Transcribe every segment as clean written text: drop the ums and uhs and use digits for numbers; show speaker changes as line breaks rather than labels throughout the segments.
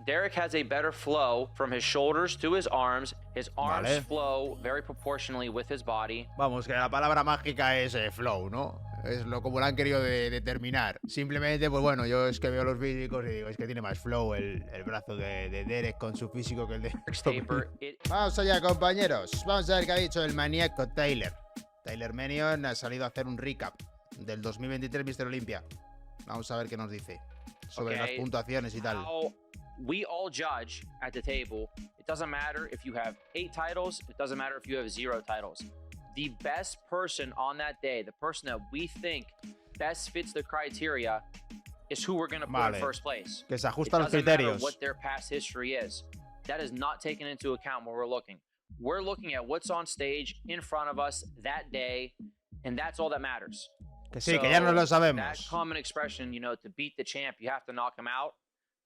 Derek has a better flow from his shoulders to his arms. His arms flow very proportionally with his body.
Vamos, que la palabra mágica es flow, ¿no? Es lo como lo han querido determinar. Simplemente, pues bueno, yo es que veo los vídeos y digo, es que tiene más flow el brazo de Derek con su físico que el de SOBRE. Vamos allá, compañeros. Vamos a ver qué ha dicho el maníaco Tyler. Tyler Menion ha salido a hacer un recap del 2023 Mr. Olympia. Vamos a ver qué nos dice sobre las puntuaciones y tal.
We all judge at the table. It doesn't matter if you have 8 titles. It doesn't matter if you have 0 titles. The best person on that day, the person that we think best fits the criteria, is who we're going to put in first place.
Que se ajusta a los criterios.
What their past history is. That is not taken into account when we're looking. We're looking at what's on stage in front of us that day, and that's all that matters.
Que sí, que ya no lo sabemos.
That common expression, you know, to beat the champ, you have to knock him out.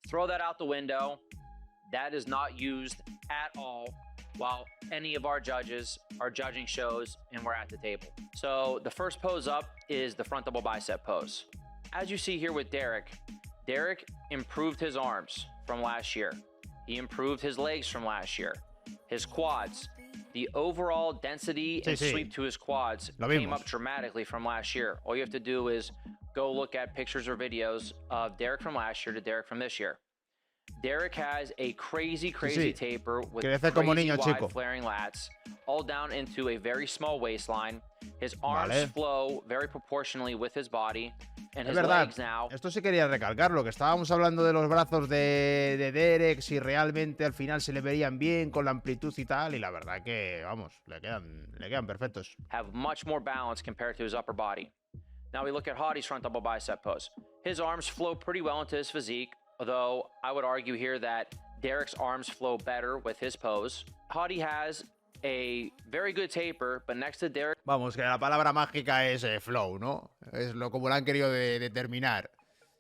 Throw that out the window. That is not used at all while any of our judges are judging shows and we're at the table. So the first pose up is the front double bicep pose. As you see here with Derek, Derek improved his arms from last year. He improved his legs from last year. His quads, the overall density and sweep to his quads came up dramatically from last year. All you have to do is go look at pictures or videos of Derek from last year to Derek from this year. Derek has a crazy taper with crazy wide flaring lats, all down into a very small waistline. His arms flow very proportionally with his body, and his legs now.
Esto sí quería recalcarlo, que estábamos hablando de los brazos de Derek, si realmente al final se le verían bien con la amplitud y tal, y la verdad que, vamos, le quedan perfectos.
Have much more balance compared to his upper body. Now we look at HADI's front double bicep pose. His arms flow pretty well into his physique, although I would argue here that Derek's arms flow better with his pose. HADI has a very good taper, but next to Derek...
Vamos, que la palabra mágica es flow, ¿no? Es lo como lo han querido determinar.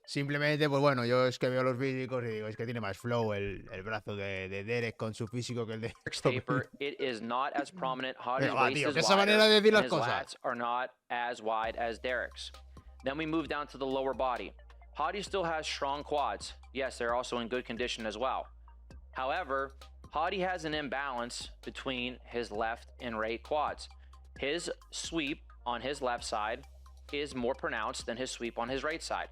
Simplemente, pues bueno, yo es que veo los vídeos y digo, es que tiene más flow el brazo de Derek con su físico que el de
taper. It is not as prominent. HADI's waist is
esa manera de decir las
his
cosas.
lats are not as wide as Derek's. Then we move down to the lower body. HADI still has strong quads. Yes, they're also in good condition as well. However, HADI has an imbalance between his left and right quads. His sweep on his left side is more pronounced than his sweep on his right side.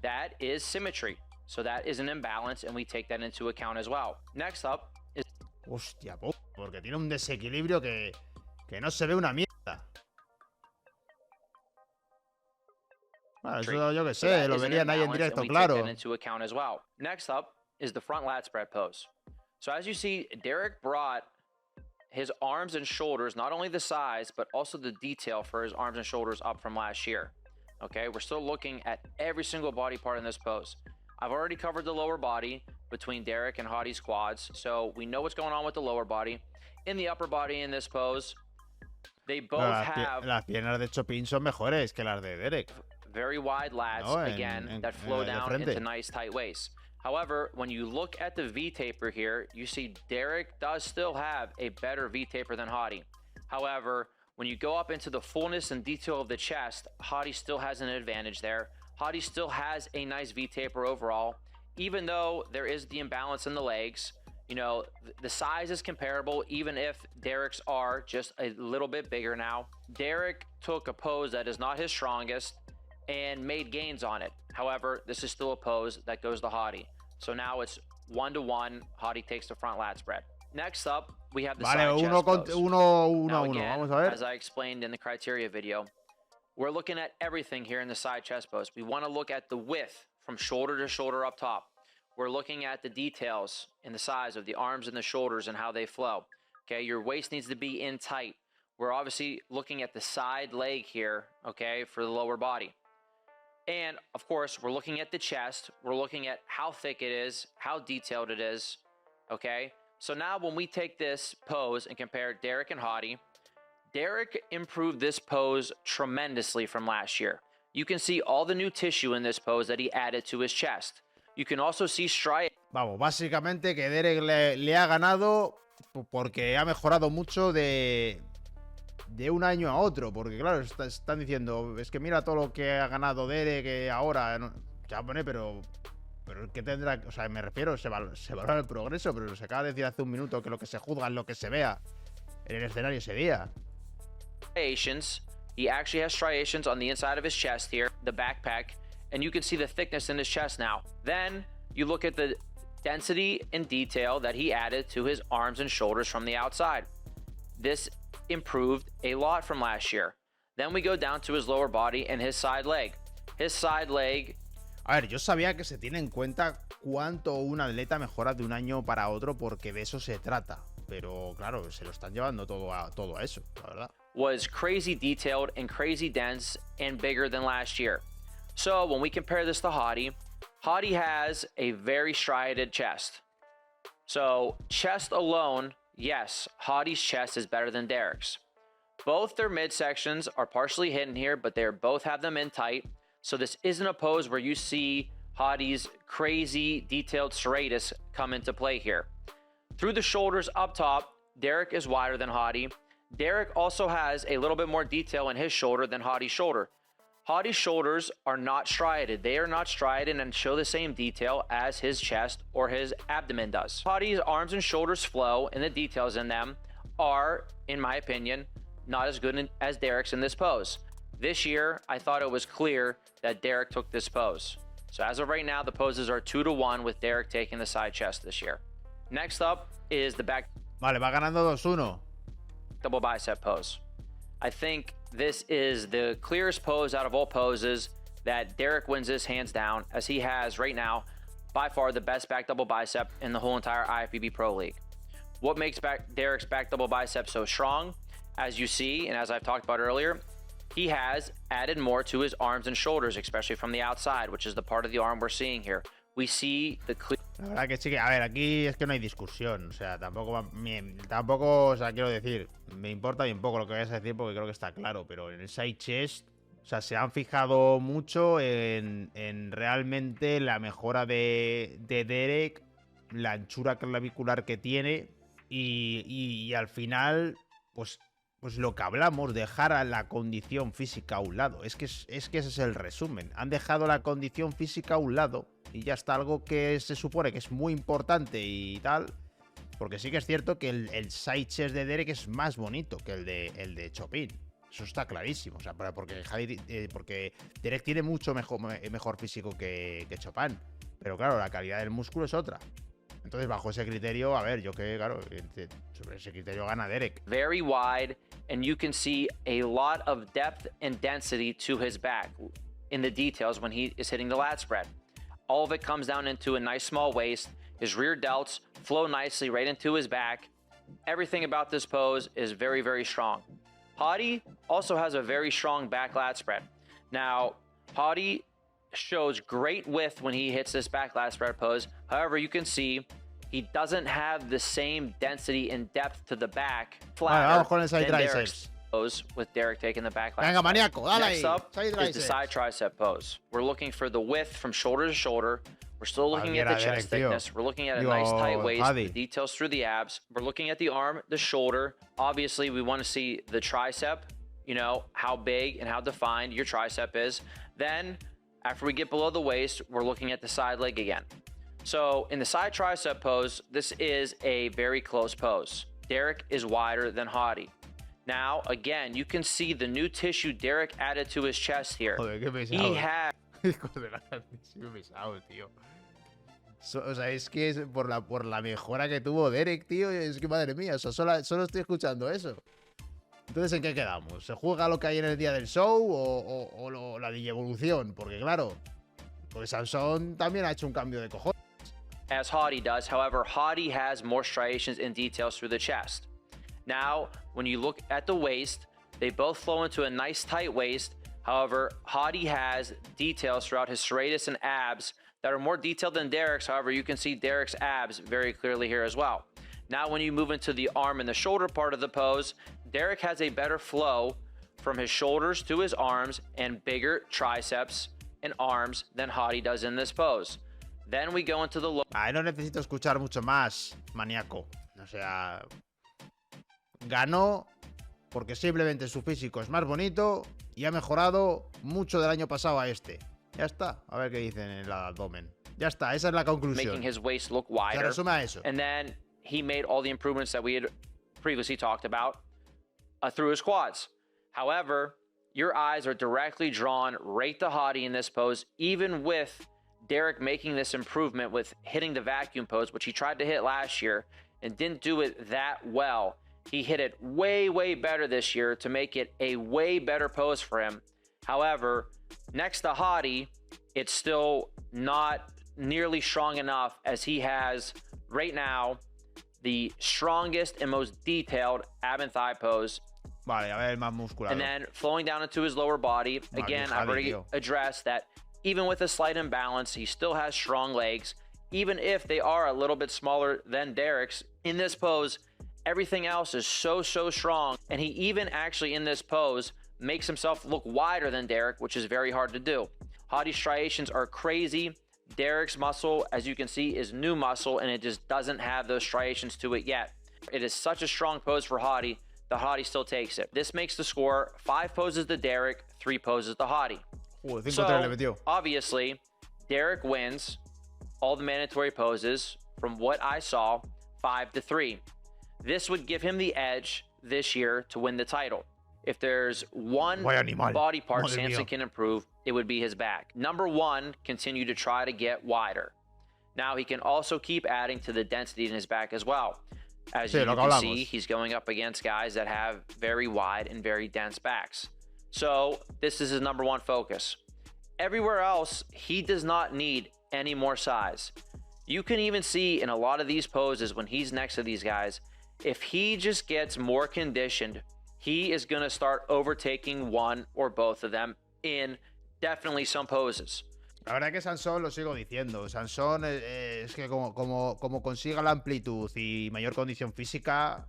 That is symmetry. So that is an imbalance, and we take that into account as well. Next up is...
Hostia, porque tiene un desequilibrio que no se ve una mierda. Bueno, eso yo que sé, lo verían ahí en directo, claro.
Next up is the front lat spread pose. So as you see, Derek brought his arms and shoulders, not only the size, but also the detail for his arms and shoulders up from last year. Okay, we're still looking at every single body part in this pose. I've already covered the lower body between Derek and HADI's quads, so we know what's going on with the lower body. In the upper body in this pose, they both have...
Las piernas de Chopin son mejores que las de Derek.
Very wide lats, again, that flow down into nice tight waists. However, when you look at the V-taper here, you see Derek does still have a better V-taper than HADI. However, when you go up into the fullness and detail of the chest, HADI still has an advantage there. HADI still has a nice V-taper overall, even though there is the imbalance in the legs. You know, the size is comparable, even if Derek's are just a little bit bigger now. Derek took a pose that is not his strongest and made gains on it. However, this is still a pose that goes to HADI. So now it's 1-to-1. HADI takes the front lat spread. Next up, we have the side chest pose. Now again, as I explained in the criteria video, we're looking at everything here in the side chest pose. We want to look at the width from shoulder to shoulder up top. We're looking at the details in the size of the arms and the shoulders and how they flow. Okay, your waist needs to be in tight. We're obviously looking at the side leg here, okay, for the lower body. And of course, we're looking at the chest. We're looking at how thick it is, how detailed it is, okay? So now when we take this pose and compare Derek and HADI, Derek improved this pose tremendously from last year. You can see all the new tissue in this pose that he added to his chest. You can also see striations.
Vamos, básicamente que Derek le ha ganado porque ha mejorado mucho de un año a otro, porque claro, están diciendo, es que mira todo lo que ha ganado Derek ahora, no, ya pone, pero Pero ¿qué tendrá? O sea, me refiero, se valora el progreso, pero se acaba de decir hace un minuto que lo que se juzga es lo que se vea en el escenario ese día.
He actually has striations on the inside of his chest here, the backpack, and you can see the thickness in his chest now. Then you look at the density and detail that he added to his arms and shoulders from the outside. This improved a lot from last year. Then we go down to his lower body and his side leg. His side leg.
A ver, yo sabía que se tiene en cuenta cuánto un atleta mejora de un año para otro porque de eso se trata. Pero claro, se lo están llevando todo a eso, la verdad.
Was crazy detailed and crazy dense and bigger than last year. So when we compare this to HADI, HADI has a very striated chest. So chest alone, yes, HADI's chest is better than Derek's. Both their midsections are partially hidden here, but they both have them in tight. So this isn't a pose where you see HADI's crazy detailed serratus come into play here. Through the shoulders up top, Derek is wider than HADI. Derek also has a little bit more detail in his shoulder than HADI's shoulder. HADI's shoulders are not striated. They are not striated and show the same detail as his chest or his abdomen does. HADI's arms and shoulders flow, and the details in them are, in my opinion, not as good as Derek's in this pose. This year, I thought it was clear that Derek took this pose. So as of right now, the poses are 2-1 with Derek taking the side chest this year. Next up is the back.
Vale, va ganando 2-1.
Double bicep pose. I think this is the clearest pose out of all poses that Derek wins this hands down, as he has right now by far the best back double bicep in the whole entire IFBB Pro League. What makes Derek's back double bicep so strong? As you see, and as I've talked about earlier, he has added more to his arms and shoulders, especially from the outside, which is the part of the arm we're seeing here. We see the clear.
La verdad que sí, que, a ver, aquí es que no hay discusión, o sea, tampoco, o sea, quiero decir, me importa bien poco lo que vayas a decir porque creo que está claro, pero en el side chest, o sea, se han fijado mucho en realmente la mejora de Derek, la anchura clavicular que tiene y al final, pues lo que hablamos, dejar a la condición física a un lado, es que ese es el resumen, han dejado la condición física a un lado. Y ya está, algo que se supone que es muy importante y tal. Porque sí que es cierto que el side chest de Derek es más bonito que el de Chopin. Eso está clarísimo. O sea, porque Derek tiene mucho mejor físico que Chopin. Pero claro, la calidad del músculo es otra. Entonces, bajo ese criterio, a ver, yo que, claro, sobre ese criterio gana Derek.
Very wide, and you can see a lot of depth and density to his back in the details when he is hitting the lat spread. All of it comes down into a nice small waist. His rear delts flow nicely right into his back. Everything about this pose is very, very strong. HADI also has a very strong back lat spread. Now, HADI shows great width when he hits this back lat spread pose. However, you can see he doesn't have the same density and depth to the back.
Vamos con el side triceps.
With Derek taking the back lat.
Venga, maníaco, dale.
Next up is the side tricep pose. We're looking for the width from shoulder to shoulder. We're still looking at the chest thickness. We're looking at a nice tight waist, the details through the abs. We're looking at the arm, the shoulder. Obviously, we want to see the tricep, you know, how big and how defined your tricep is. Then, after we get below the waist, we're looking at the side leg again. So, in the side tricep pose, this is a very close pose. Derek is wider than HADI. Now, again, you can see the new tissue Derek added to his chest here.
Joder, qué pesado.
He had...
pesado, tío. O sea, es que es por la mejora que tuvo Derek, tío. Es que, madre mía, solo estoy escuchando eso. Entonces, ¿en qué quedamos? ¿Se juega lo que hay en el día del show o la digievolución? Porque, claro, pues Sansón también ha hecho un cambio de cojones.
As HADI does. However, HADI has more striations and details through the chest. Now, when you look at the waist, they both flow into a nice tight waist. However, HADI has details throughout his serratus and abs that are more detailed than Derek's. However, you can see Derek's abs very clearly here as well. Now, when you move into the arm and the shoulder part of the pose, Derek has a better flow from his shoulders to his arms and bigger triceps and arms than HADI does in this pose. Then we go into the low.
No necesito escuchar mucho más, maníaco. O sea, ganó porque simplemente su físico es más bonito y ha mejorado mucho del año pasado a este. Ya está, a ver qué dicen en el abdomen. Ya está, esa es la conclusión.
Making his waist look wider.
Se resume a eso.
And then he made all the improvements that we had previously talked about through his quads. However, your eyes are directly drawn right to HADI in this pose, even with Derek making this improvement with hitting the vacuum pose, which he tried to hit last year and didn't do it that well. He hit it way, way better this year to make it a way better pose for him. However, next to HADI, it's still not nearly strong enough, as he has right now the strongest and most detailed ab and thigh pose.
Vale, a ver, más muscular.
And then flowing down into his lower body. Again, I've already addressed that even with a slight imbalance, he still has strong legs. Even if they are a little bit smaller than Derek's, in this pose, everything else is so strong. And he even actually in this pose makes himself look wider than Derek, which is very hard to do. HADI's striations are crazy. Derek's muscle, as you can see, is new muscle, and it just doesn't have those striations to it yet. It is such a strong pose for HADI that HADI still takes it. This makes the score 5 poses to Derek, 3 poses to HADI. So, obviously, Derek wins all the mandatory poses from what I saw, 5-3. This would give him the edge this year to win the title. If there's one body part Samson can improve, it would be his back. Number 1, continue to try to get wider. Now he can also keep adding to the density in his back as well. As you can see, he's going up against guys that have very wide and very dense backs. So this is his number 1 focus. Everywhere else, he does not need any more size. You can even see in a lot of these poses when he's next to these guys, if he just gets more conditioned, he is going to start overtaking one or both of them in definitely some poses.
La verdad que Sansón, lo sigo diciendo, Sansón es que como consiga la amplitud y mayor condición física,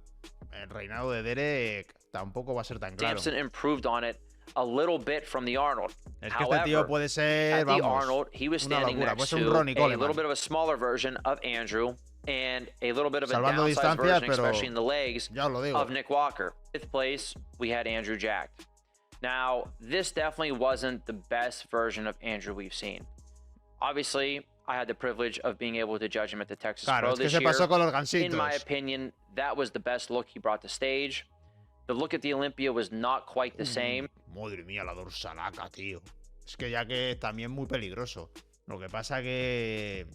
el reinado de Derek tampoco va a ser tan claro.
Samson improved on it a little bit from the Arnold.
Es que este tío puede ser,
vamos, Arnold, he was standing next to a little bit of a smaller version of Andrew and a little bit of a downsized version, especially in the legs, of Nick Walker. 5th place, we had Andrew jacked. Now, this definitely wasn't the best version of Andrew we've seen. Obviously, I had the privilege of being able to judge him at the Texas Pro this year. In my opinion, that was the best look he brought to stage. The look at the Olympia was not quite the same.
Madre mía, la dorsalaca, tío. Es que ya que también muy peligroso. Lo que pasa que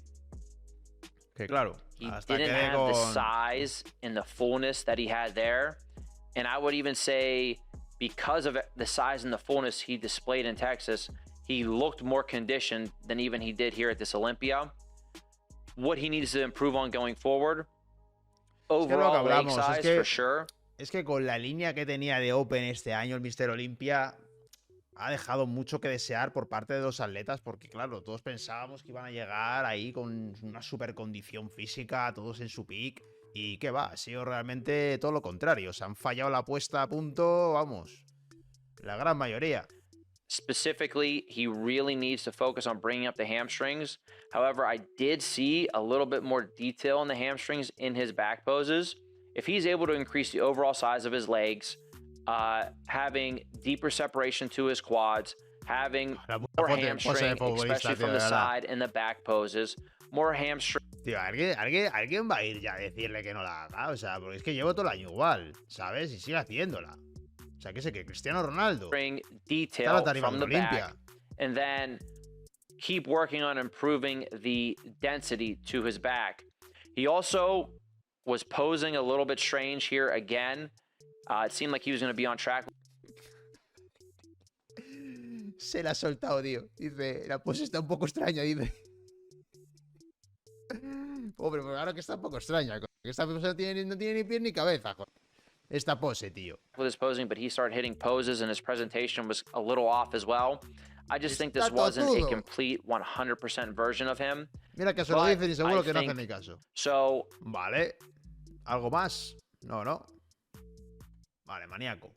claro,
he didn't have the size and the fullness that he had there. And I would even say, because of the size and the fullness he displayed in Texas, he looked more conditioned than even he did here at this Olympia. What he needs to improve on going forward, overall leg size for sure.
Es que con la línea que tenía de Open este año el Mr. Olympia ha dejado mucho que desear por parte de los atletas, porque claro, todos pensábamos que iban a llegar ahí con una super condición física, todos en su peak, y qué va, ha sido realmente todo lo contrario. Se han fallado la puesta a punto, vamos, la gran mayoría.
Specifically, he really needs to focus on bringing up the hamstrings. However, I did see a little bit more detail in the hamstrings in his back poses. If he's able to increase the overall size of his legs, having deeper separation to his quads, having more hamstring, especially from the side and the back poses, more hamstring.
Tío, alguien va a ir ya a decirle que no la haga, o sea, porque es que llevo todo el año igual, ¿sabes? Y sigue haciéndola. O sea, que sé que Cristiano Ronaldo
detail from the back, and then keep working on improving the density to his back. He also was posing a little bit strange here again. It seemed like he was going to be on track.
Se la ha soltado, tío. Dice, la pose está un poco extraña, dice. Pobre, porque ahora que está un poco extraña. Esta pose no tiene ni pie ni cabeza, joder. Esta pose, tío.
With his posing, but he started hitting poses and his presentation was a little off as well. I just think this wasn't a complete 100% version of him.
Mira que se lo dicen y seguro que no hacen ni caso.
So,
vale. ¿Algo más? No. Vale, maníaco.